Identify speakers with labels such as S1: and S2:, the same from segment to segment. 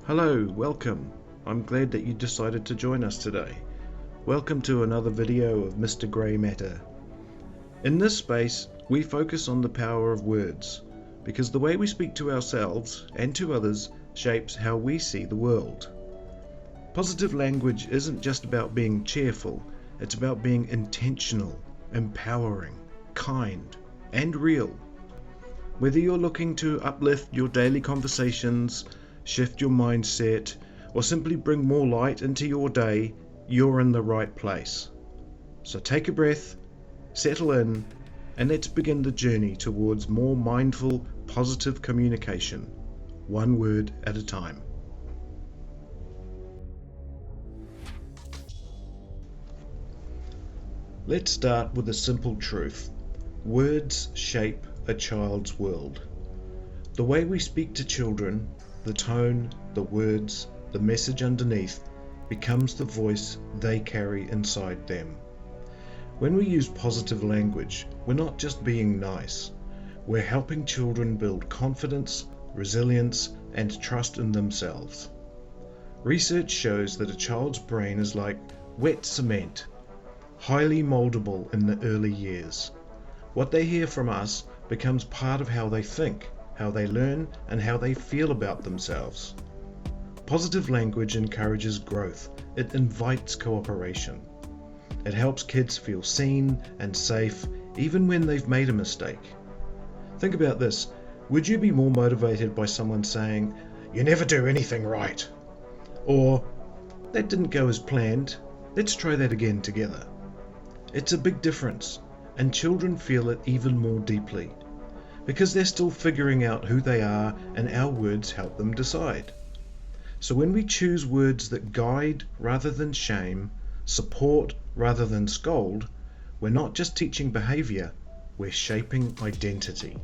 S1: Hello, welcome. I'm glad that you decided to join us today. Welcome to another video of MrGreyMatter. In this space, we focus on the power of words, because the way we speak to ourselves and to others shapes how we see the world. Positive language isn't just about being cheerful, it's about being intentional, empowering, kind, and real. Whether you're looking to uplift your daily conversations, shift your mindset, or simply bring more light into your day, you're in the right place. So take a breath, settle in, and let's begin the journey towards more mindful, positive communication, one word at a time. Let's start with a simple truth. Words shape a child's world. The way we speak to children, the tone, the words, the message underneath becomes the voice they carry inside them. When we use positive language, we're not just being nice. We're helping children build confidence, resilience, and trust in themselves. Research shows that a child's brain is like wet cement, highly moldable in the early years. What they hear from us becomes part of how they think, how they learn, and how they feel about themselves. Positive language encourages growth. It invites cooperation. It helps kids feel seen and safe, even when they've made a mistake. Think about this. Would you be more motivated by someone saying, "You never do anything right," or "That didn't go as planned, let's try that again together"? It's a big difference, and children feel it even more deeply, because they're still figuring out who they are, and our words help them decide. So when we choose words that guide rather than shame, support rather than scold, we're not just teaching behavior, we're shaping identity.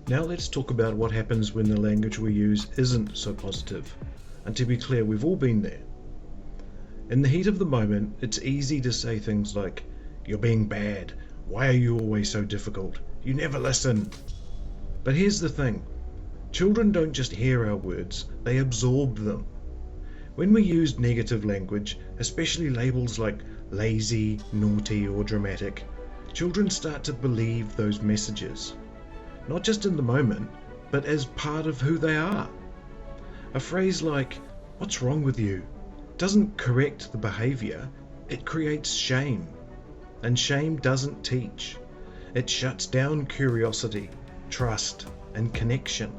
S1: Now let's talk about what happens when the language we use isn't so positive. And to be clear, we've all been there. In the heat of the moment, it's easy to say things like, "You're being bad. Why are you always so difficult? You never listen." But here's the thing. Children don't just hear our words, they absorb them. When we use negative language, especially labels like lazy, naughty, or dramatic, children start to believe those messages. Not just in the moment, but as part of who they are. A phrase like, "What's wrong with you?" doesn't correct the behavior, it creates shame. And shame doesn't teach. It shuts down curiosity, trust, and connection.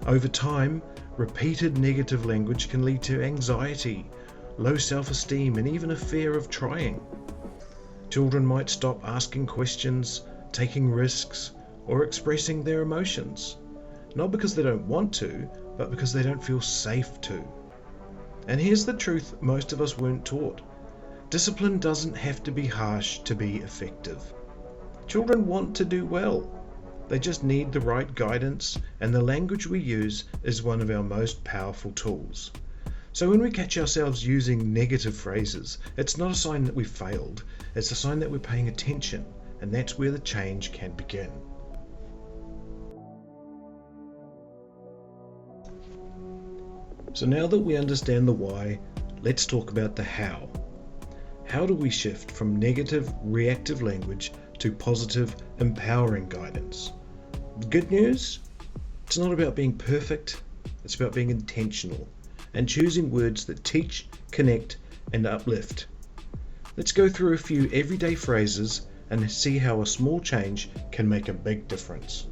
S1: Over time, repeated negative language can lead to anxiety, low self-esteem, and even a fear of trying. Children might stop asking questions, taking risks, or expressing their emotions. Not because they don't want to, but because they don't feel safe to. And here's the truth most of us weren't taught. Discipline doesn't have to be harsh to be effective. Children want to do well. They just need the right guidance, and the language we use is one of our most powerful tools. So when we catch ourselves using negative phrases, it's not a sign that we failed, it's a sign that we're paying attention, and that's where the change can begin. So now that we understand the why, let's talk about the how. How do we shift from negative, reactive language to positive, empowering guidance? The good news? It's not about being perfect, it's about being intentional and choosing words that teach, connect, and uplift. Let's go through a few everyday phrases and see how a small change can make a big difference.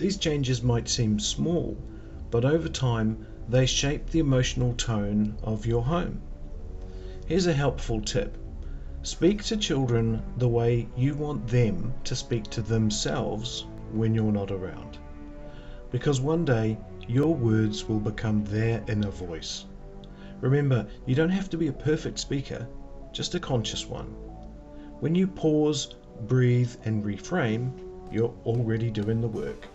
S1: These changes might seem small, but over time they shape the emotional tone of your home. Here's a helpful tip. Speak to children the way you want them to speak to themselves when you're not around. Because one day your words will become their inner voice. Remember, you don't have to be a perfect speaker, just a conscious one. When you pause, breathe, and reframe, you're already doing the work.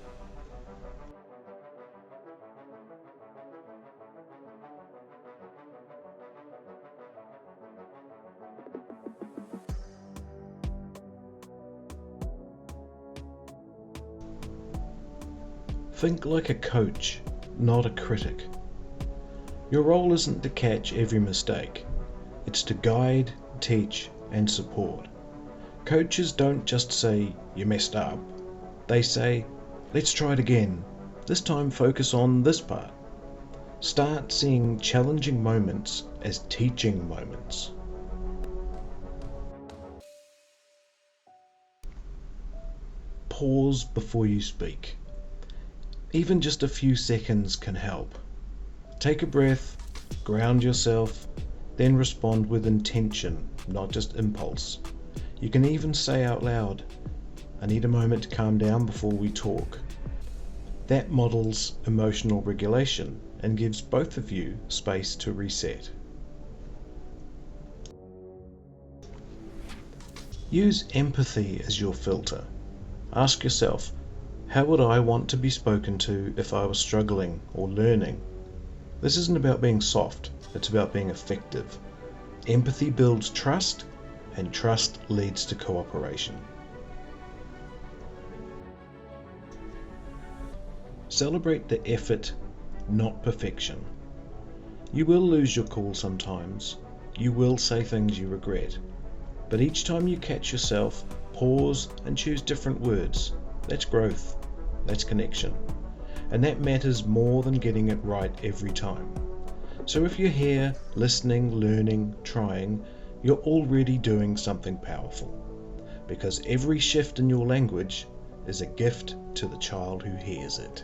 S1: Think like a coach, not a critic. Your role isn't to catch every mistake. It's to guide, teach, and support. Coaches don't just say, "You messed up." They say, "Let's try it again. This time focus on this part." Start seeing challenging moments as teaching moments. Pause before you speak. Even just a few seconds can help. Take a breath, ground yourself, then respond with intention, not just impulse. You can even say out loud, "I need a moment to calm down before we talk." That models emotional regulation and gives both of you space to reset. Use empathy as your filter. Ask yourself, how would I want to be spoken to if I was struggling or learning? This isn't about being soft, it's about being effective. Empathy builds trust, and trust leads to cooperation. Celebrate the effort, not perfection. You will lose your cool sometimes. You will say things you regret. But each time you catch yourself, pause and choose different words. That's growth. That's connection. And that matters more than getting it right every time. So if you're here, listening, learning, trying, you're already doing something powerful. Because every shift in your language is a gift to the child who hears it.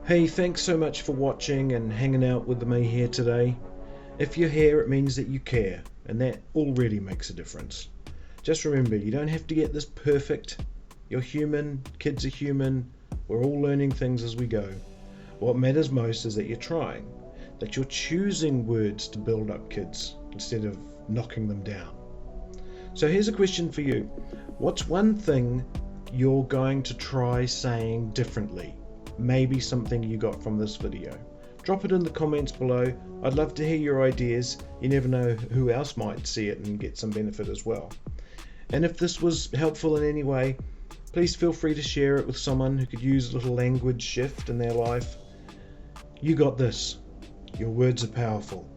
S1: Hey, thanks so much for watching and hanging out with me here today. If you're here, it means that you care, and that already makes a difference. Just remember, you don't have to get this perfect. You're human, kids are human, we're all learning things as we go. What matters most is that you're trying, that you're choosing words to build up kids instead of knocking them down. So here's a question for you. What's one thing you're going to try saying differently? Maybe something you got from this video. Drop it in the comments below. I'd love to hear your ideas. You never know who else might see it and get some benefit as well. And if this was helpful in any way, please feel free to share it with someone who could use a little language shift in their life. You got this. Your words are powerful.